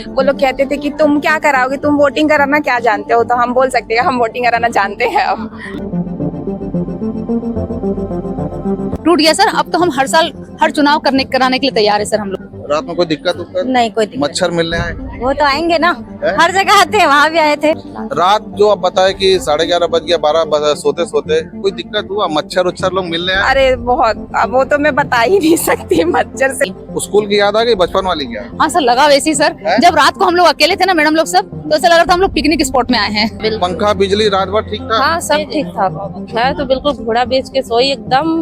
वो लोग कहते थे कि तुम क्या कराओगे, तुम वोटिंग कराना क्या जानते हो, तो हम बोल सकते हैं हम वोटिंग कराना जानते हैं अब। टूट गया सर। अब तो हम हर साल हर चुनाव कराने के लिए तैयार है सर हम लोग। रात में कोई दिक्कत नहीं कोई दिक्कत। मच्छर मिलने आए? वो तो आएंगे ना, है? हर जगह आते हैं, वहाँ भी आए थे। रात जो आप बताए कि 11:30 बज गया, 12 बजे सोते सोते कोई दिक्कत हुआ? मच्छर उच्छर लोग मिलने आए? अरे बहुत, अब वो तो मैं बता ही नहीं सकती मच्छर से। स्कूल की याद आ गई, बचपन वाली क्या? हाँ सर, लगा वैसे ही सर। है? जब रात को हम लोग अकेले थे ना मैडम लोग सब, तो ऐसा लग रहा था हम लोग पिकनिक स्पॉट में आए हैं। पंखा बिजली रात भर ठीक था? हाँ सब ठीक ठाक है। तो बिल्कुल घोड़ा बेच के सोई एकदम।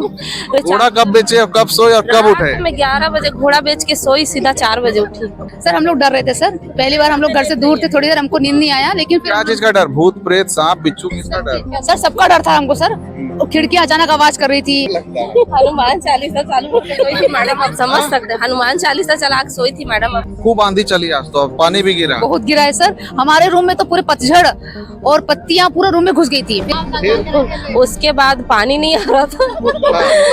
घोड़ा कब बेचे और कब सोए और कब उठे? मैं 11 बजे घोड़ा बेच के सोई, सीधा 4 बजे उठी। सर हम लोग डर रहे थे सर, पहली बार हम लोग घर से दूर थे, थोड़ी देर हमको नींद नहीं आया, लेकिन फिर क्या चीज का डर? भूत प्रेत सांप बिच्छू किसका डर? सर सबका डर था हमको सर। वो खिड़की अचानक आवाज कर रही थी। हनुमान चालीसा चालू होके सोई थी मैडम, आप समझ सकते हैं। हनुमान चालीसा चला के सोई थी मैडम। खूब आंधी चली आज तो, पानी भी गिरा। बहुत गिरा है सर। हमारे रूम में तो पूरे पतझड़ और पत्तियां पूरे रूम में घुस गई थी। उसके बाद पानी नहीं आ रहा था।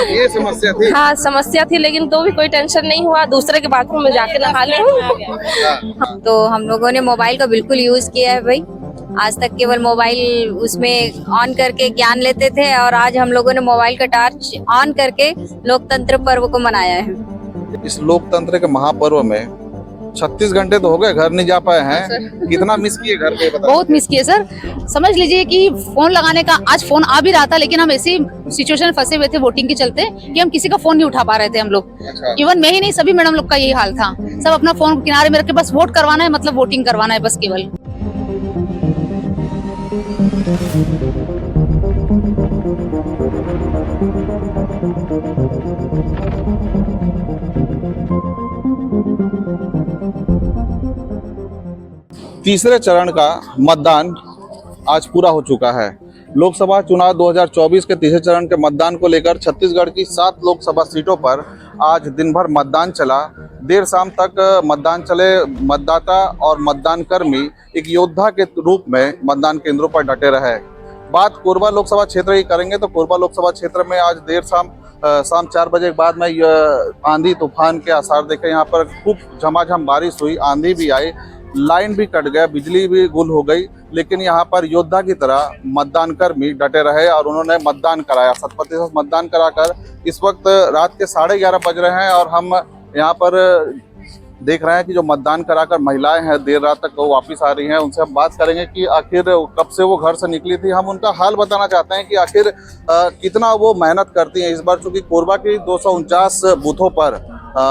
ये समस्या थी। हाँ समस्या थी, लेकिन तो भी कोई टेंशन नहीं हुआ। दूसरे के बाथरूम में जाके नहा ले। तो हम लोगों ने मोबाइल का बिल्कुल यूज किया है भाई। आज तक केवल मोबाइल उसमें ऑन करके ज्ञान लेते थे, और आज हम लोगों ने मोबाइल का टॉर्च ऑन करके लोकतंत्र पर्व को मनाया है। इस लोकतंत्र के महापर्व में 36 घंटे तो हो गए, घर नहीं जा पाए हैं। कितना मिस किए घर पे, बताओ। बहुत मिस किए सर। समझ लीजिए कि फोन लगाने का, आज फोन आ भी रहा था, लेकिन हम ऐसी सिचुएशन में फंसे हुए थे वोटिंग के चलते कि हम किसी का फोन नहीं उठा पा रहे थे हम लोग। अच्छा। इवन मैं ही नहीं, सभी मैडम लोग का यही हाल था। सब अपना फोन किनारे में रख के बस वोट करवाना है, मतलब वोटिंग करवाना है बस केवल। तीसरे चरण का मतदान आज पूरा हो चुका है। लोकसभा चुनाव 2024 के तीसरे चरण के मतदान को लेकर छत्तीसगढ़ की 7 लोकसभा सीटों पर आज दिन भर मतदान चला। देर शाम तक मतदान चले। मतदाता और मतदान कर्मी एक योद्धा के रूप में मतदान केंद्रों पर डटे रहे। बात कोरबा लोकसभा क्षेत्र की करेंगे तो कोरबा लोकसभा क्षेत्र में आज देर शाम 4 बजे के बाद में आंधी तूफान के आसार देखे। यहाँ पर खूब झमाझम बारिश हुई, आंधी भी आई, लाइन भी कट गया, बिजली भी गुल हो गई, लेकिन यहाँ पर योद्धा की तरह मतदान कर्मी डटे रहे और उन्होंने मतदान कराया। 100% मतदान कराकर इस वक्त रात के 11:30 बज रहे हैं और हम यहाँ पर देख रहे हैं कि जो मतदान कराकर महिलाएं हैं देर रात तक वो वापस आ रही हैं। उनसे हम बात करेंगे कि आखिर कब से वो घर से निकली थी। हम उनका हाल बताना चाहते हैं कि आखिर कितना वो मेहनत करती हैं। इस बार चूंकि कोरबा की 249 बूथों पर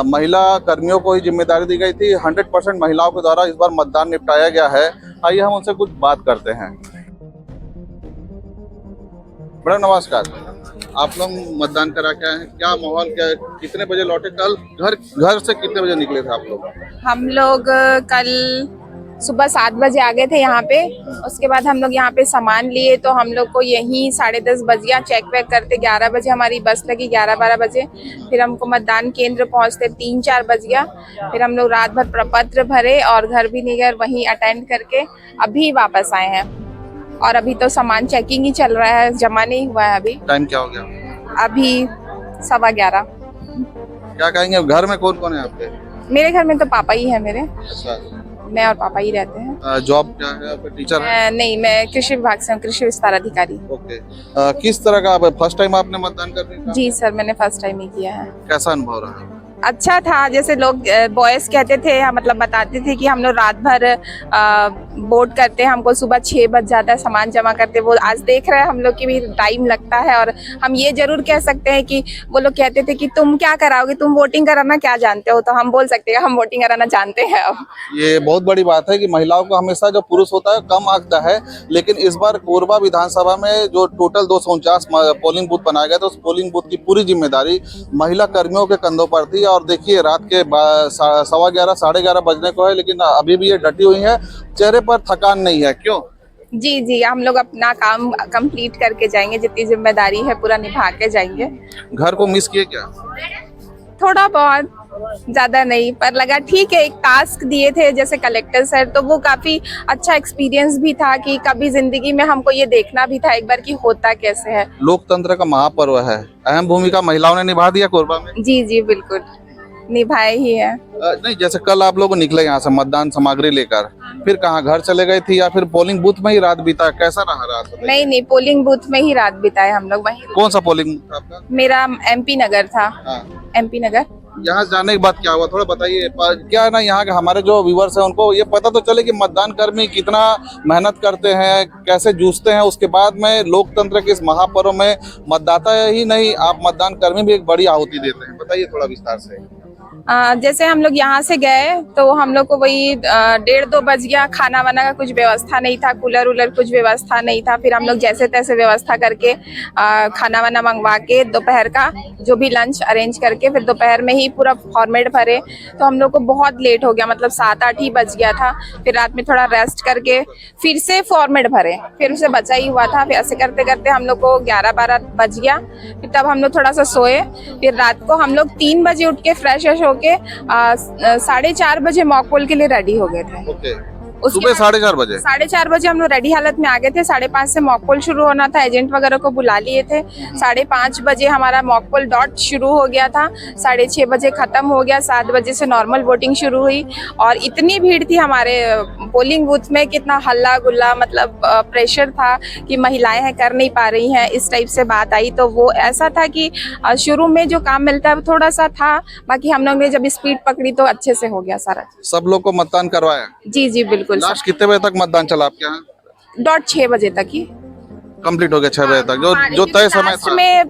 महिला कर्मियों को ही जिम्मेदारी दी गई थी। 100% महिलाओं के द्वारा इस बार मतदान निपटाया गया है। आइए हम उनसे कुछ बात करते हैं। बड़ा नमस्कार, आप लोग मतदान करा के आए हैं, क्या माहौल क्या है? कितने बजे लौटे? कल घर से कितने बजे निकले थे आप लोग? हम लोग कल सुबह 7 बजे आ गए थे यहाँ पे। उसके बाद हम लोग यहाँ पे सामान लिए, तो हम लोग को यहीं 10:30 बज गया। चेक वेक करते 11 बजे हमारी बस लगी, 11-12 बजे। फिर हमको मतदान केंद्र पहुँचते 3-4 बज गया। फिर हम लोग रात भर प्रपत्र भरे और घर भी नहीं गए, वहीं अटेंड करके अभी वापस आए हैं। और अभी तो सामान चेकिंग ही चल रहा है, जमा नहीं हुआ है अभी। टाइम क्या हो गया? अभी 11:15। क्या कहेंगे, घर में कौन कौन है आपके? मेरे घर में तो पापा ही है मेरे, अच्छा, मैं और पापा ही रहते हैं। जॉब क्या है आपका? टीचर है? नहीं, मैं कृषि विभाग से हूँ, कृषि विस्तार अधिकारी। ओके। किस तरह का फर्स्ट टाइम आपने मतदान करने का? जी सर, मैंने फर्स्ट टाइम ही किया है। कैसा अनुभव रहा? अच्छा था। जैसे लोग बॉयज कहते थे, मतलब बताते थे कि हम लोग रात भर वोट करते हैं, हमको सुबह 6 बज जाता है सामान जमा करते। वो आज देख रहे हैं हम लोग की भी टाइम लगता है। और हम ये जरूर कह सकते हैं कि वो लोग कहते थे कि तुम क्या कराओगे, तुम वोटिंग कराना क्या जानते हो, तो हम बोल सकते हैं हम वोटिंग कराना जानते हैं अब। ये बहुत बड़ी बात है कि महिलाओं को हमेशा जो पुरुष होता है कम आंकता है, लेकिन इस बार कोरबा विधानसभा में जो टोटल 249 पोलिंग बूथ बनाया गया था, उस पोलिंग बूथ की पूरी जिम्मेदारी महिला कर्मियों के कंधों पर थी। और देखिए रात के 11:15 11:30 बजने को है, लेकिन अभी भी ये डटी हुई है, चेहरे पर थकान नहीं है। क्यों? जी, हम लोग अपना काम कंप्लीट करके जाएंगे, जितनी जिम्मेदारी है पूरा निभा के जाएंगे। घर को मिस किए क्या? थोड़ा बहुत, ज्यादा नहीं, पर लगा ठीक है। एक टास्क दिए थे जैसे कलेक्टर सर, तो वो काफी अच्छा एक्सपीरियंस भी था कि कभी जिंदगी में हमको ये देखना भी था एक बार कि होता कैसे है। लोकतंत्र का महापर्व है, अहम भूमिका महिलाओं ने निभा दिया कोरबा में। जी बिल्कुल। निभाए ही है। नहीं, जैसे कल आप लोग निकले यहाँ से मतदान सामग्री लेकर, फिर कहाँ घर चले गए थी या फिर पोलिंग बूथ में ही रात बीता? कैसा रहा रात? बताइए। नहीं नहीं, पोलिंग बूथ में ही रात बिताए हम लोग वहीं। कौन सा पोलिंग बूथ था आपका? मेरा MP नगर था। हाँ। MP नगर। यहाँ जाने के बाद क्या हुआ, थोड़ा बताइए। क्या है ना, यहाँ के हमारे जो व्यूवर्स हैं उनको ये पता तो चले कि मतदान कर्मी कितना मेहनत करते हैं, कैसे जूझते हैं। उसके बाद में लोकतंत्र के इस महापर्व में मतदाता ही नहीं, आप मतदान कर्मी भी एक बड़ी आहुति देते हैं। बताइए थोड़ा विस्तार से। जैसे हम लोग यहाँ से गए तो हम लोग को वही 1:30-2 बज गया। खाना वाना का कुछ व्यवस्था नहीं था, कूलर उलर कुछ व्यवस्था नहीं था। फिर हम लोग जैसे तैसे व्यवस्था करके खाना वाना मंगवा के दोपहर का जो भी लंच अरेंज करके फिर दोपहर में ही पूरा फॉर्मेट भरे। तो हम लोग को बहुत लेट हो गया, मतलब 7-8 ही बज गया था। फिर रात में थोड़ा रेस्ट करके फिर से फॉर्मेट भरे, फिर उसे बचा ही हुआ था। फिर ऐसे करते करते हम लोग को 11-12 बज गया। फिर तब हम लोग थोड़ा सा सोए। फिर रात को हम लोग 3 बजे उठ के फ्रेश होके 4:30 बजे मॉक पोल के लिए रेडी हो गए थे। ओके। सुबह 4:30 बजे? 4:30 बजे हम लोग रेडी हालत में आ गए थे। 5:30 से मॉक पोल शुरू होना था, एजेंट वगैरह को बुला लिए थे। 5:30 बजे हमारा मॉक पोल डॉट शुरू हो गया था, 6:30 बजे खत्म हो गया। 7 बजे से नॉर्मल वोटिंग शुरू हुई और इतनी भीड़ थी हमारे पोलिंग बूथ में, कितना हल्ला गुल्ला, मतलब प्रेशर था कि महिलाएं हैं कर नहीं पा रही हैं, इस टाइप से बात आई। तो वो ऐसा था कि शुरू में जो काम मिलता है वो थोड़ा सा था, बाकी हम लोग ने जब स्पीड पकड़ी तो अच्छे से हो गया सारा। सब लोग को मतदान करवाया? जी जी बिल्कुल। लास्ट कितने बजे तक मतदान चला आपके यहाँ? डॉट 6 बजे तक ही कंप्लीट हो गया। 6 बजे तक जो तय समय लास्ट था। में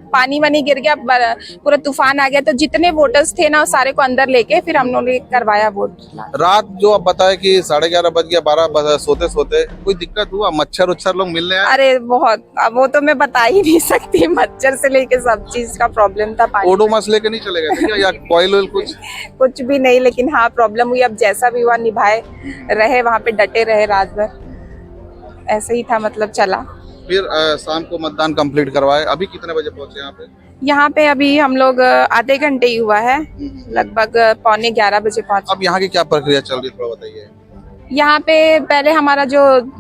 पानी वानी गिर गया, पूरा तूफान आ गया, तो जितने वोटर्स थे ना वो सारे को अंदर लेके फिर हम लोगों ने करवाया वोट। रात जो आप बताए कि 11:30 बज गया, 12 बजे सोते सोते कोई दिक्कत हुआ? मच्छर उच्छर लोग मिलने आए? अरे बहुत, अब वो तो मैं बता ही नहीं सकती। मच्छर से लेके सब चीज का प्रॉब्लम था। ओडोमस लेके नहीं चले गए थे क्या, या कॉइल ऑयल कुछ? कुछ भी नहीं, लेकिन हाँ प्रॉब्लम हुई। अब जैसा भी हुआ निभाए रहे, वहाँ पे डटे रहे रात भर। ऐसे ही था, मतलब चला। फिर शाम को मतदान कंप्लीट करवाए। अभी कितने बजे पहुंचे यहाँ पे? यहाँ पे अभी हम लोग आधे घंटे ही हुआ है, लगभग 11:15 बजे पहुंचे। अब यहाँ की क्या प्रक्रिया चल रही है, थोड़ा बताइए। यहाँ पे पहले हमारा जो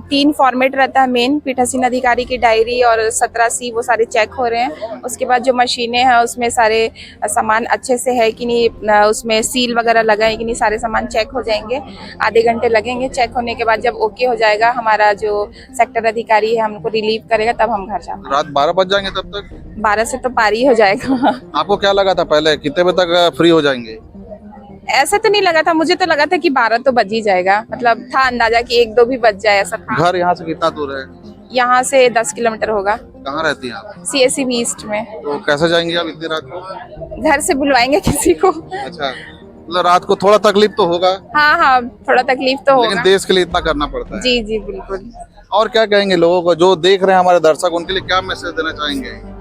3 फॉर्मेट रहता है मेन, पीठासीन अधिकारी की डायरी और 17C, वो सारे चेक हो रहे हैं। उसके बाद जो मशीनें हैं उसमें सारे सामान अच्छे से है कि नहीं, उसमें सील वगैरह लगा है कि नहीं, सारे सामान चेक हो जाएंगे। आधे घंटे लगेंगे। चेक होने के बाद जब ओके हो जाएगा, हमारा जो सेक्टर अधिकारी है हमको रिलीव करेगा, तब हम घर जाएंगे। रात 12 बज जाएंगे तब तक? 12 से तो पार ही हो जाएगा। आपको क्या लगा था पहले, कितने बजे तक फ्री हो जाएंगे? ऐसा तो नहीं लगा था, मुझे तो लगा था कि 12 तो बज ही जाएगा, मतलब था अंदाजा कि 1-2 भी बज जाए, ऐसा था। घर यहाँ से कितना दूर है? यहाँ से 10 किलोमीटर होगा। कहाँ रहती हैं आप? CSE ईस्ट में। तो कैसे जाएंगे आप इतनी रात को? घर से बुलवाएंगे किसी को। अच्छा, मतलब रात को थोड़ा तकलीफ तो होगा? हाँ हाँ, थोड़ा तकलीफ तो लेकिन होगा। देश के लिए इतना करना पड़ता है। जी जी बिल्कुल। और क्या कहेंगे लोगों को जो देख रहे हैं, हमारे दर्शक, उनके लिए क्या मैसेज देना चाहेंगे?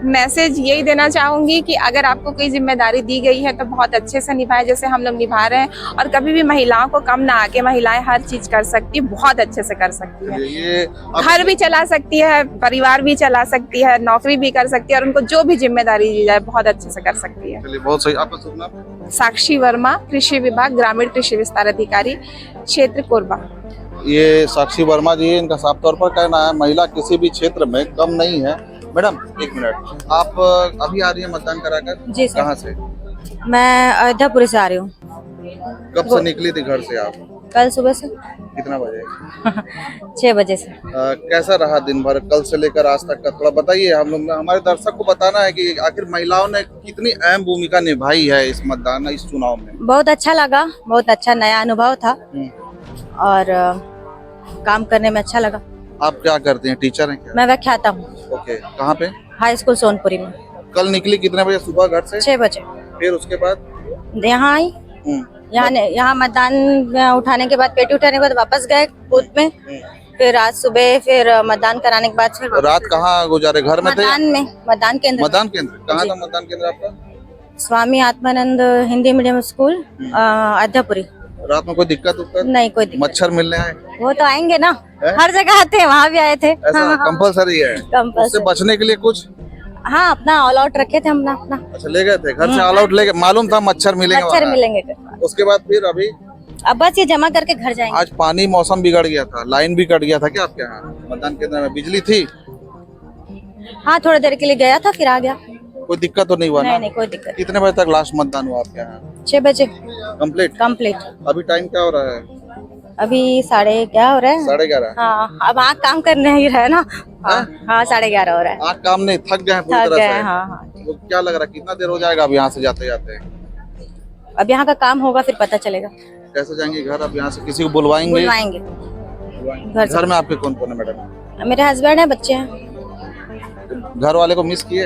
मैसेज यही देना चाहूंगी कि अगर आपको कोई जिम्मेदारी दी गई है तो बहुत अच्छे से निभाए, जैसे हम लोग निभा रहे हैं। और कभी भी महिलाओं को कम ना आके, महिलाएं हर चीज कर सकती है, बहुत अच्छे से कर सकती है। ये घर भी चला सकती है, परिवार भी चला सकती है, नौकरी भी कर सकती है, और उनको जो भी जिम्मेदारी दी जाए बहुत अच्छे से कर सकती है। चलिए, बहुत सही। आपका शुभ नाम? साक्षी वर्मा, कृषि विभाग, ग्रामीण कृषि विस्तार अधिकारी, क्षेत्र कोरबा। ये साक्षी वर्मा जी, इनका साफ तौर पर कहना है महिला किसी भी क्षेत्र में कम नहीं है। मैडम 1 मिनट, आप अभी आ रही हैं मतदान कराकर? जी सर। कहाँ से? मैं अयोध्यापुरी से आ रही हूँ। कब से निकली थी घर से आप? कल सुबह से। कितना बजे? 6 बजे से। कैसा रहा दिन भर, कल से लेकर आज तक का? थोड़ा बताइए। हम लोग, हमारे दर्शक को बताना है कि आखिर महिलाओं ने कितनी अहम भूमिका निभाई है इस मतदान, इस चुनाव में। बहुत अच्छा लगा, बहुत अच्छा नया अनुभव था और काम करने में अच्छा लगा। आप क्या करते हैं, टीचर हैं क्या? मैं व्याख्याता हूँ। ओके, कहाँ पे? हाई स्कूल सोनपुरी में। कल निकली कितने बजे सुबह घर से? 6 बजे। फिर उसके बाद यहाँ आई, यहाँ मतदान उठाने के बाद, पेटी उठाने के बाद वापस गए बूथ में। फिर आज सुबह फिर मतदान कराने के बाद फिर रात कहाँ गुजारे, घर में थे? मतदान केंद्र। मतदान केंद्र कहाँ था? मतदान केंद्र आपका? Swami Atmanand Hindi medium school, Ayodhyapuri. रात में कोई दिक्कत उत्तर? नहीं, कोई दिक्कत। मच्छर मिलने आए? वो तो आएंगे ना, हर जगह आते हैं, वहाँ भी आए थे। ऐसा कंपलसरी है? कंपल्सरी। उससे बचने के लिए कुछ? हाँ, अपना ऑल आउट रखे थे हम अपना। अच्छा, ले गए थे घर से ऑल आउट लेके? मालूम था मच्छर मिलेंगे? मच्छर मिलेंगे। उसके बाद फिर अभी अब बस ये जमा करके घर जाएंगे। आज पानी, मौसम बिगड़ गया था, लाइन भी कट गया था क्या आपके यहाँ? मतदान केंद्र में बिजली थी? हाँ, थोड़ी देर के लिए गया था, फिर आ गया। कोई दिक्कत तो नहीं हुआ ना? नहीं कोई दिक्कत। कितने बजे तक लास्ट मतदान हुआ आपके यहाँ? 6 बजे कंप्लीट। कंप्लीट। अभी टाइम क्या हो रहा है? अभी 11:30 हो रहा है। 11:30। हाँ, अब आँख काम करने ही रहा है ना। हाँ 11:30 हो रहा है। आँख काम नहीं, थक गए हैं पूरी थक तरह गए से? हैं, हाँ। तो क्या लग रहा है कितना देर हो जाएगा अब यहाँ से जाते जाते? अब यहाँ का काम होगा फिर पता चलेगा। कैसे जाएंगे घर? अब यहाँ से किसी को बुलवाएंगे? बुलवाएंगे। घर से। घर में आपके कौन कौन है मैडम? मेरे हस्बैंड है, बच्चे हैं। घर वाले को मिस किए?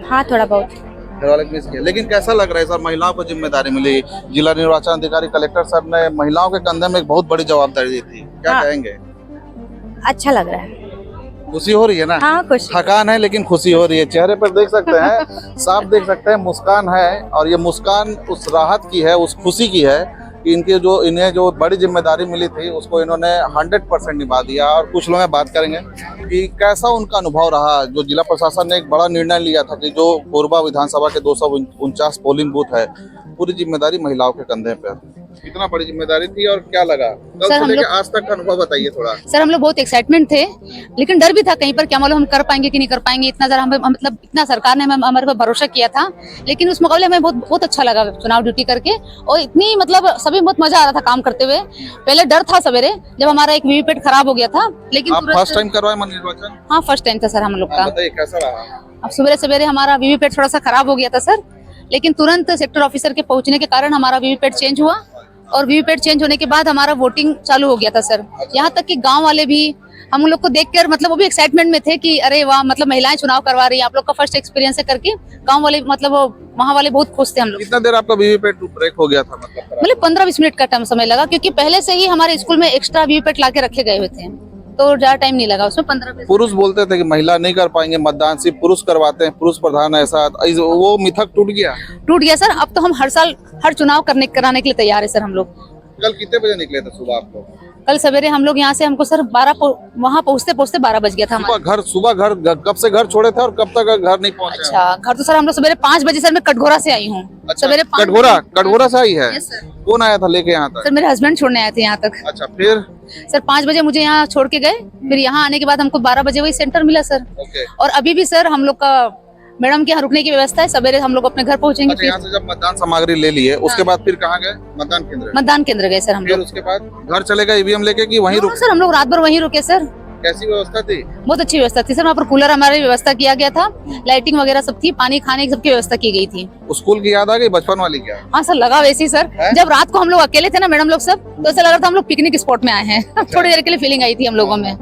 हाँ थोड़ा बहुत। घर वाले को मिस किए, लेकिन कैसा लग रहा है सर? महिलाओं को जिम्मेदारी मिली, जिला निर्वाचन अधिकारी कलेक्टर सर ने महिलाओं के कंधे में एक बहुत बड़ी जवाबदारी दी थी, क्या हाँ। कहेंगे? अच्छा लग रहा है। खुशी हो रही है ना? हाँ खुश। थकान है लेकिन खुशी हो रही है, चेहरे पर देख सकते हैं, साफ देख सकते हैं, मुस्कान है। और ये मुस्कान उस राहत की है, उस खुशी की है कि इन्हें जो बड़ी जिम्मेदारी मिली थी उसको इन्होंने 100% निभा दिया। और कुछ लोग बात करेंगे कि कैसा उनका अनुभव रहा। जो जिला प्रशासन ने एक बड़ा निर्णय लिया था कि जो कोरबा विधानसभा के 249 पोलिंग बूथ है, पूरी जिम्मेदारी महिलाओं के कंधे पर। कितना बड़ी जिम्मेदारी थी और क्या लगा कल से लेकर आज तक का अनुभव बताइए थोड़ा। सर हम लोग बहुत एक्साइटमेंट थे, लेकिन डर भी था कहीं पर क्या मालूम हम कर पाएंगे कि नहीं कर पाएंगे। इतना जरा हमें मतलब इतना सरकार ने हमारे पर भरोसा किया था, लेकिन उस मुकाबले हमें बहुत अच्छा लगा चुनाव ड्यूटी करके। और इतनी मतलब सभी बहुत मजा आ रहा था काम करते हुए। पहले डर था सवेरे जब हमारा एक वीवीपैट खराब हो गया था, लेकिन आप फर्स्ट टाइम करवाए मन निर्वाचन? हाँ फर्स्ट टाइम था सर हम लोग का। बताइए कैसा रहा? अब सवेरे हमारा वीवीपैट थोड़ा सा खराब हो गया था सर, लेकिन तुरंत सेक्टर ऑफिसर के पहुंचने के कारण हमारा वीवीपैट चेंज हुआ। और वीवीपैट चेंज होने के बाद हमारा वोटिंग चालू हो गया था सर। यहाँ तक कि गांव वाले भी हम लोग को देखकर मतलब वो भी एक्साइटमेंट में थे कि अरे वाह, मतलब महिलाएं चुनाव करवा रही हैं, आप लोग का फर्स्ट एक्सपीरियंस है करके। गांव वाले मतलब वहाँ वाले बहुत खुश थे हम लोग। कितना देर आपका वीवीपैट ब्रेक हो गया था? मतलब 15-20 मिनट का टाइम समय लगा, क्योंकि पहले से ही हमारे स्कूल में एक्स्ट्रा वीवीपैट ला के रखे गए हुए थे, तो ज्यादा टाइम नहीं लगा उसमें। 15-20 पुरुष बोलते थे कि महिला नहीं कर पाएंगे मतदान, सिर्फ पुरुष करवाते हैं, पुरुष प्रधान ऐसा, वो मिथक टूट गया सर। अब तो हम हर साल हर चुनाव कराने के लिए तैयार है सर हम लोग। कल कितने बजे निकले थे सुबह आप लोग? कल सवेरे हम लोग यहाँ से हमको सर वहाँ पहुँचते 12 बज गया था हमारा। सुबह घर कब से घर छोड़े थे और कब तक घर नहीं पहुँचे? अच्छा, घर तो सर हम लोग सवेरे 5 बजे सर मैं कटघोरा से आई हूँ। अच्छा, सवेरे कटघोरा से आई है? कौन आया था लेके यहाँ तक? सर मेरे हस्बैंड छोड़ने आए थे यहाँ तक। अच्छा, फिर सर 5 बजे मुझे यहाँ छोड़ के गए, फिर यहाँ आने के बाद हमको 12 बजे वही सेंटर मिला सर। और अभी भी सर हम लोग का मैडम के यहाँ रुकने की व्यवस्था है, सवेरे हम लोग अपने घर पहुँचेंगे। अच्छा, यहाँ से जब मतदान सामग्री ले लिए उसके बाद फिर कहाँ गए? मतदान केंद्र गए सर हम लोग। उसके बाद घर चले गए ईवीएम लेके कि वहीं रुके? सर हम लोग रात भर वहीं रुके सर। कैसी व्यवस्था थी? बहुत अच्छी व्यवस्था थी सर, वहाँ पर कूलर हमारी व्यवस्था किया गया था, लाइटिंग वगैरह सब थी, पानी खाने की सबकी व्यवस्था की गई थी। स्कूल की याद आ गई बचपन वाली? क्या? हाँ सर लगा वैसी सर। जब रात को हम लोग अकेले थे ना मैडम लोग सब, तो ऐसा लग रहा था हम लोग पिकनिक स्पॉट में आए हैं। थोड़ी देर के लिए फीलिंग आई थी हम लोगों में,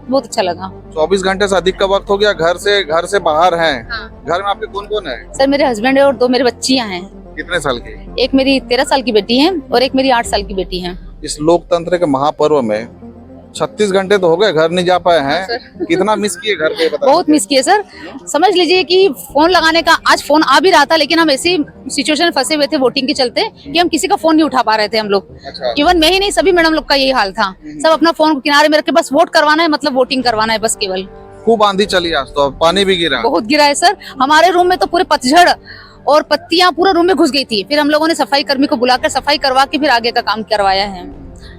बहुत अच्छा लगा। 24 घंटे से अधिक का वक्त हो गया घर से बाहर हैं। घर में आपके कौन कौन है? सर मेरे हस्बैंड है और 2 मेरे बच्चियां हैं। कितने साल की? एक मेरी 13 साल की बेटी है और एक मेरी 8 साल की बेटी है। इस लोकतंत्र के महापर्व में 36 घंटे तो हो गए घर नहीं जा पाए हैं। कितना मिस किए घर पे? बहुत मिस किए सर। समझ लीजिए कि फोन लगाने का, आज फोन आ भी रहा था, लेकिन हम ऐसी सिचुएशन में फंसे हुए थे वोटिंग के चलते कि हम किसी का फोन नहीं उठा पा रहे थे हम लोग। अच्छा। इवन मैं ही नहीं, सभी मैडम लोग का यही हाल था। सब अपना फोन किनारे में रख के बस वोट करवाना है, मतलब वोटिंग करवाना है बस केवल। खूब आंधी चली आज तो, पानी भी गिरा? बहुत गिरा है सर। हमारे रूम में तो पूरे पतझड़ और पत्तियां पूरे रूम में घुस गई थी। फिर हम लोगों ने सफाई कर्मी को बुलाकर सफाई करवा के फिर आगे का काम करवाया है।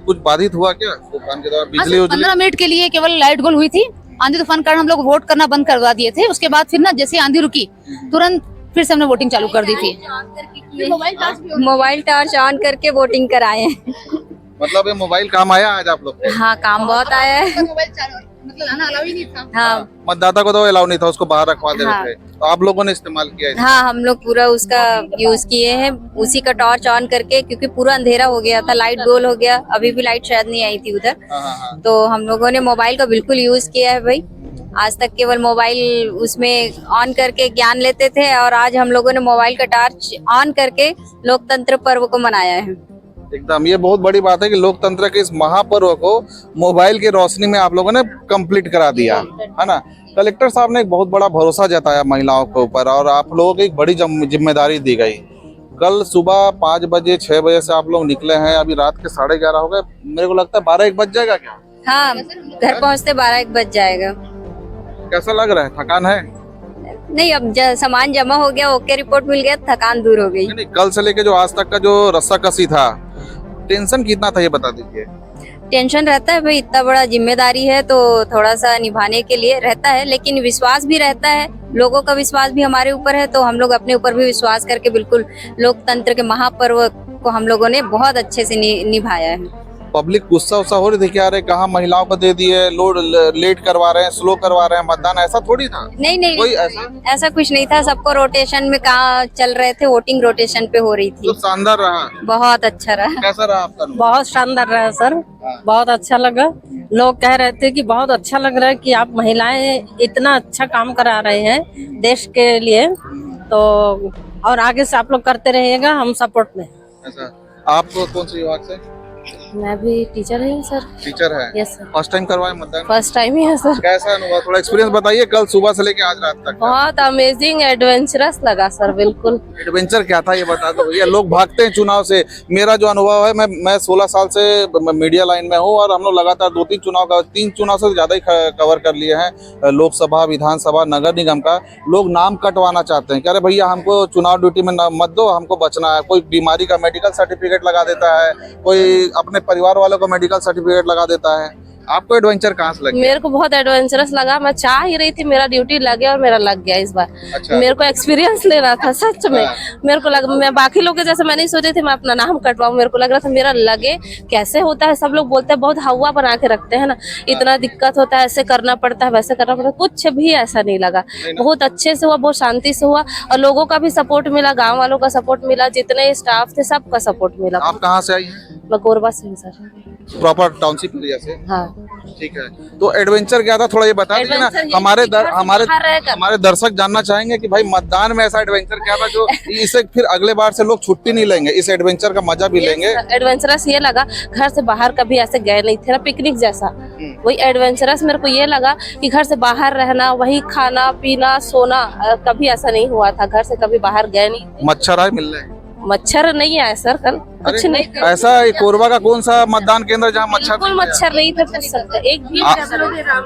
कुछ बाधित हुआ क्या तूफान के दौरान? बिजली 15 मिनट के लिए केवल लाइट गोल हुई थी। आंधी तूफान कारण हम लोग वोट करना बंद करवा दिए थे। उसके बाद फिर ना जैसे आंधी रुकी तुरंत फिर से हमने वोटिंग चालू कर दी थी। मोबाइल टॉर्च ऑन करके वोटिंग कराए हैं। मतलब ये मोबाइल काम आया आज आप लोग? हाँ काम बहुत आया है। मतलब लाना अलाउ ही नहीं था। हाँ मतदाता को तो अलाउ नहीं था, उसको बाहर रखवा दे रहे थे, तो आप लोगों ने इस्तेमाल किया इसका? हाँ हम लोग पूरा उसका यूज किए हैं, उसी का टॉर्च ऑन करके, क्योंकि पूरा अंधेरा हो गया था, लाइट गोल हो गया, अभी भी लाइट शायद नहीं आई थी उधर। हाँ। तो हम लोगों ने मोबाइल का बिल्कुल यूज किया है भाई। आज तक केवल मोबाइल उसमें ऑन करके ज्ञान लेते थे, और आज हम लोगों ने मोबाइल का टॉर्च ऑन करके लोकतंत्र पर्व को मनाया है। एकदम, ये बहुत बड़ी बात है कि लोकतंत्र के इस महापर्व को मोबाइल की रोशनी में आप लोगों ने कंप्लीट करा दिया है ना। कलेक्टर साहब ने एक बहुत बड़ा भरोसा जताया महिलाओं के ऊपर, और आप लोगों को एक बड़ी जिम्मेदारी दी गई। कल सुबह 5 बजे 6 बजे से आप लोग निकले हैं, अभी रात के 11:30 हो गए। मेरे को लगता है 12-1 बज जाएगा क्या? हाँ घर पहुँचते 12-1 बज जाएगा। कैसा लग रहा है? थकान है? नहीं, अब सामान जमा हो गया, ओके रिपोर्ट मिल गया, थकान दूर हो गई। नहीं, कल से लेके जो आज तक का जो रस्साकसी था, टेंशन कितना था ये बता दीजिए। टेंशन रहता है भाई, इतना बड़ा जिम्मेदारी है तो थोड़ा सा निभाने के लिए रहता है, लेकिन विश्वास भी रहता है लोगों का विश्वास भी हमारे ऊपर है, तो हम लोग अपने ऊपर भी विश्वास करके बिल्कुल लोकतंत्र के महापर्व को हम लोगों ने बहुत अच्छे से निभाया है। पब्लिक गुस्सा उस्सा हो रही थी क्या, अरे कहाँ महिलाओं को दे दिए, लोड लेट करवा रहे हैं, स्लो करवा रहे हैं मतदान, ऐसा थोड़ी था? नहीं कोई ऐसा कुछ नहीं था। सबको रोटेशन में कहाँ चल रहे थे, वोटिंग रोटेशन पे हो रही तो थी। शानदार रहा। बहुत अच्छा रहा। कैसा रहा आपका अनुभव? बहुत शानदार रहा सर, बहुत अच्छा लगा। लोग कह रहे थे कि बहुत अच्छा लग रहा है कि आप महिलाएं इतना अच्छा काम करा रहे हैं देश के लिए, तो और आगे से आप लोग करते रहिएगा, हम सपोर्ट में। ऐसा आपको कौन से विभाग से? मैं भी टीचर हूँ सर। टीचर है? Yes sir. फर्स्ट टाइम करवाए मतदान? फर्स्ट टाइम ही है सर। कैसा अनुभव, थोड़ा एक्सपीरियंस बताइए कल सुबह से लेके आज रात तक। बहुत अमेजिंग एडवेंचरस लगा सर, बिल्कुल। एडवेंचर क्या था ये बता दो भैया। लोग भागते हैं चुनाव से, मेरा जो अनुभव है, मैं 16 साल से मीडिया लाइन में हूँ और हम लोग लगातार 2-3 चुनाव से ज्यादा ही कवर कर लिए हैं। लोकसभा, विधानसभा, नगर निगम का। लोग नाम कटवाना चाहते हैं कि अरे भैया हमको चुनाव ड्यूटी में मत दो, हमको बचना है। कोई बीमारी का मेडिकल सर्टिफिकेट लगा देता है, कोई अपने परिवार वालों को मेडिकल सर्टिफिकेट लगा देता है। आपको एडवेंचर कहाँ से लगा? मेरे को बहुत एडवेंचरस लगा। मैं चाह ही रही थी मेरा ड्यूटी लगे और मेरा लग गया इस बार। अच्छा। मेरे को एक्सपीरियंस लेना था सच में। मेरे को लगा, मैं बाकी लोगों के जैसे मैं नहीं सोची थी मैं अपना नाम कटवाऊं। मेरे को लग रहा था मेरा लगे। कैसे होता है, सब लोग बोलते हैं बहुत हवा बना के रखते हैं ना, इतना दिक्कत होता है, ऐसे करना पड़ता है, वैसे करना पड़ता है। कुछ भी ऐसा नहीं लगा। बहुत अच्छे से हुआ, बहुत शांति से हुआ और लोगों का भी सपोर्ट मिला, गाँव वालों का सपोर्ट मिला, जितने स्टाफ थे सबका सपोर्ट मिला। आप कहाँ से आई हैं? मैं कोरबा से हूँ सर। प्रॉपर टाउनशिप एरिया से? हाँ। ठीक है, तो एडवेंचर क्या था थोड़ा ये बता दीजिए ना। एडवेंचर हमारे दर्शक जानना चाहेंगे कि भाई मतदान में ऐसा एडवेंचर क्या था जो इसे फिर अगले बार से लोग छुट्टी नहीं लेंगे, इस एडवेंचर का मजा भी लेंगे। एडवेंचरस ये लगा, घर से बाहर कभी ऐसे गए नहीं थे ना, पिकनिक जैसा। वही एडवेंचरस मेरे को ये लगा कि घर से बाहर रहना, वही खाना पीना सोना, कभी ऐसा नहीं हुआ था। घर से कभी बाहर गए नहीं। मच्छर आए मिल रहे? मच्छर नहीं आया सर कल, कुछ नहीं। ऐसा कोरबा का कौन सा मतदान केंद्र जहाँ मच्छर? बिल्कुल मच्छर नहीं था, पूछ सकते एक भी।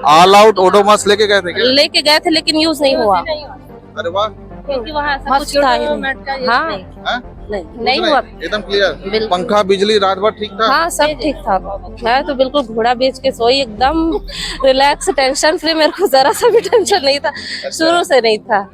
ऑल आउट ओडोमॉस लेके गए थे क्या? लेके गए थे लेकिन यूज नहीं हुआ, अरे वाह, क्योंकि वहाँ ऐसा कुछ था ही नहीं। हाँ, हाँ? नहीं हुआ। एकदम क्लियर। पंखा बिजली रात भर ठीक था? हाँ सब ठीक था। मैं तो बिल्कुल घोड़ा बेच के सोई, एकदम रिलैक्स, टेंशन फ्री। मेरे को जरा सा भी टेंशन नहीं था, शुरू से नहीं था।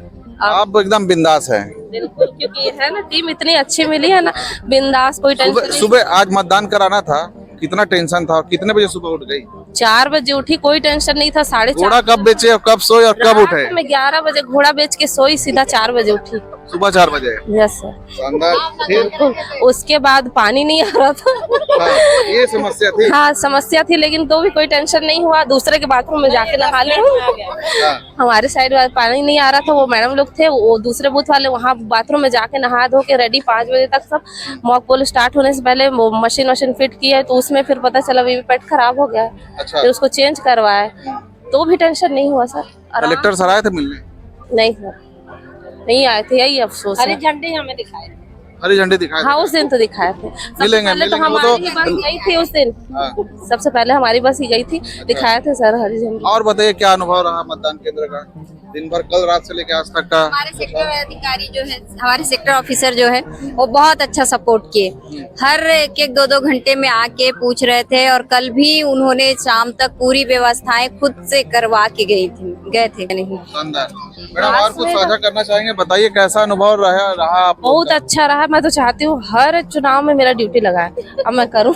आप एकदम बिंदास हैं? बिल्कुल, क्योंकि है ना टीम इतनी अच्छी मिली है ना, बिंदास, कोई टेंशन नहीं। सुबह आज मतदान कराना था, कितना टेंशन था और कितने बजे सुबह उठ गई? 4 बजे उठी, कोई टेंशन नहीं था। 4:30 घोड़ा कब बेचे और कब सोए और कब उठे? मैं 11 बजे घोड़ा बेच के सोई, सीधा 4 बजे उठी। सुबह 4 बजे? Yes sir. शानदार। फिर उसके बाद पानी नहीं आ रहा था। हाँ, ये समस्या थी। हाँ समस्या थी, लेकिन तो भी कोई टेंशन नहीं हुआ। दूसरे के बाथरूम में जाके नहा ली। हमारे साइड में पानी नहीं आ रहा था, वो मैडम लोग थे, वो दूसरे बूथ वाले, वहाँ बाथरूम में जाके नहा धो के रेडी 5 बजे तक सब। मॉक पोल स्टार्ट होने से पहले वो मशीन फिट की है, तो उसमें फिर पता चला वीवीपैट खराब हो गया है। अच्छा। फिर उसको चेंज करवाया, तो भी टेंशन नहीं हुआ सर। कलेक्टर सर आए थे मिलने? नहीं सर, नहीं आए थे, यही अफसोस है। हरी झंडी हमें दिखाई। हरी झंडी दिखाए हाँ थे? उस दिन तो दिखाए थे। सबसे मिलेंगे, पहले तो मिलेंगे, वो हमारी तो- बस गई थी उस दिन। हाँ। सबसे पहले हमारी बस ही गई थी, दिखाए थे सर हरी झंडी। और बताइए क्या अनुभव रहा मतदान केंद्र का दिन भर, कल रात से लेकर आज तक का? हमारे सेक्टर अधिकारी जो है, हमारे सेक्टर ऑफिसर जो है, वो बहुत अच्छा सपोर्ट किए। हर 1-1, 2-2 घंटे में आके पूछ रहे थे और कल भी उन्होंने शाम तक पूरी व्यवस्थाएं खुद से करवा के गए थे। नहीं, शानदार। मैडम और कुछ साझा करना चाहेंगे? बताइए कैसा अनुभव रहा आप? बहुत अच्छा रहा। मैं तो चाहती हूँ हर चुनाव में मेरा ड्यूटी लगाए, अब मैं करूँ।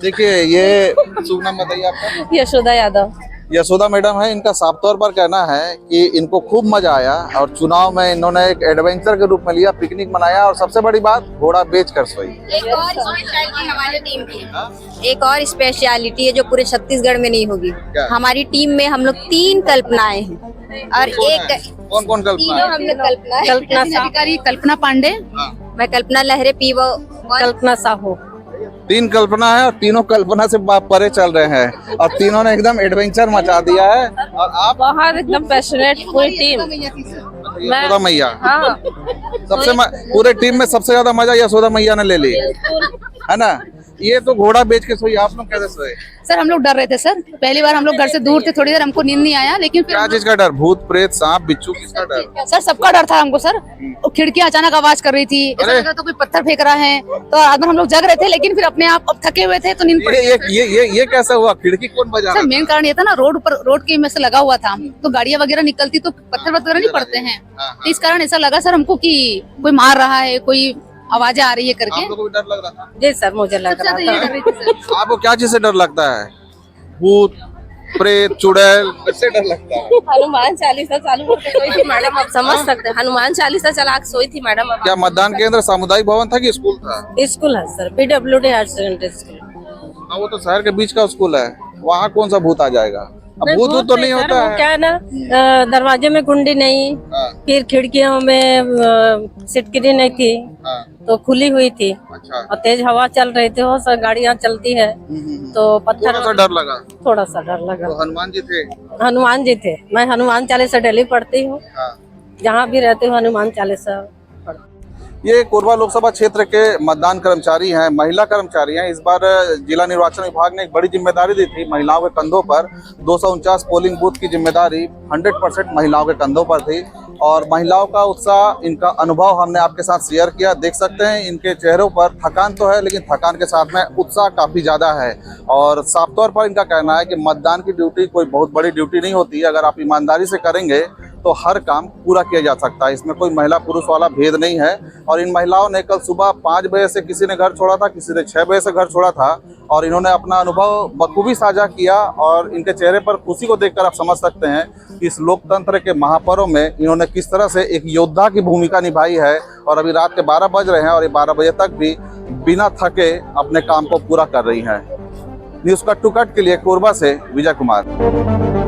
देखिए, ये शुभ नाम बताइए आपका? यशोदा यादव। यशोदा मैडम है। इनका साफ तौर पर कहना है कि इनको खूब मजा आया और चुनाव में इन्होंने एक एडवेंचर के रूप में लिया, पिकनिक मनाया और सबसे बड़ी बात, घोड़ा बेच कर सोई। एक और स्पेशलिटी हमारी टीम की, एक और स्पेशलिटी है जो पूरे छत्तीसगढ़ में नहीं होगी। क्या? हमारी टीम में हम लोग 3 कल्पनाएं हैं और एक कौन कौन कल्पना तीनों है? हम लोग कल्पना कल्पना साहू, अधिकारी कल्पना पांडे, हाँ। मैं कल्पना लहरे पीवो। कल्पना साहू। 3 कल्पना है और तीनों कल्पना से परे चल रहे हैं और तीनों ने एकदम एडवेंचर मचा दिया है। और आप? बहुत एकदम पैशनेट पूरी टीम। यशोदा मैया। हाँ पूरे टीम में सबसे ज्यादा मजा यशोदा मैया ने ले ली, है ना? ये तो घोड़ा बेच के सोई, आप लोग कैसे सोए? सर हम लोग डर रहे थे सर, पहली बार हम लोग घर से दूर थे, थोड़ी देर हमको नींद नहीं आया, लेकिन फिर क्या चीज का डर? भूत प्रेत सांप बिच्छू, किसका डर? सर सबका डर था हमको सर। खिड़कियां अचानक आवाज कर रही थी, ऐसा लग रहा था कोई पत्थर फेंक रहा है, तो रात भर हम लोग जग रहे थे, लेकिन फिर अपने आप अब थके हुए थे तो नींद पड़ गई। ये कैसा हुआ? खिड़की कौन बजा रहा सर मेन कारण ये था ना, रोड के में से लगा हुआ था, तो गाड़ियां वगैरह निकलती तो पत्थर वगैरह नहीं पड़ते हैं, तो इस कारण ऐसा लगा सर हमको कि कोई मार रहा है, कोई आवाजें आ रही है करके। आप लोगों को भी डर लग रहा था? जी सर मुझे लग सबसे रहा ज्यादा ये था। डर रही थी सर। आपको क्या चीज से डर लगता है? भूत प्रेत चुड़ैल, किससे डर लगता है? हनुमान चालीसा चालू करके सोई थी मैडम, आप समझ सकते हैं। हनुमान चालीसा चला के सोई थी मैडम। क्या मतदान केंद्र सामुदायिक भवन था कि स्कूल था? स्कूल है sir, PWD higher secondary school. हाँ, वो तो शहर के बीच का स्कूल है, वहाँ कौन सा भूत आ जाएगा? अब भूत तो नहीं सर, होता वो है। क्या है ना, दरवाजे में कुंडी नहीं, हाँ, फिर खिड़कियों में सिटकिरी नहीं थी, हाँ, तो खुली हुई थी अच्छा। और तेज हवा चल रही थी, वो सब गाड़ियां चलती है, तो थोड़ा सा पत्थर डर लगा। थोड़ा सा डर लगा। तो हनुमान जी थे? हनुमान जी थे, मैं हनुमान चालीसा डेली पढ़ती हूँ, हाँ। जहाँ भी रहती हूँ हनुमान चालीसा पढ़ती। ये कोरबा लोकसभा क्षेत्र के मतदान कर्मचारी हैं, महिला कर्मचारी हैं। इस बार जिला निर्वाचन विभाग ने एक बड़ी जिम्मेदारी दी थी महिलाओं के कंधों पर। 249 पोलिंग बूथ की जिम्मेदारी 100% महिलाओं के कंधों पर थी और महिलाओं का उत्साह, इनका अनुभव हमने आपके साथ शेयर किया। देख सकते हैं इनके चेहरों पर थकान तो है, लेकिन थकान के साथ में उत्साह काफ़ी ज़्यादा है और साफ तौर पर इनका कहना है कि मतदान की ड्यूटी कोई बहुत बड़ी ड्यूटी नहीं होती। अगर आप ईमानदारी से करेंगे तो हर काम पूरा किया जा सकता है। इसमें कोई महिला पुरुष वाला भेद नहीं है और इन महिलाओं ने कल सुबह 5 बजे से किसी ने घर छोड़ा था, किसी ने 6 बजे से घर छोड़ा था और इन्होंने अपना अनुभव बखूबी साझा किया और इनके चेहरे पर खुशी को देखकर आप समझ सकते हैं कि इस लोकतंत्र के महापर्व में इन्होंने किस तरह से एक योद्धा की भूमिका निभाई है। और अभी रात के 12 बज रहे हैं और ये 12 बजे तक भी बिना थके अपने काम को पूरा कर रही हैं। न्यूज़ कट टू कट के लिए कोरबा से विजय कुमार।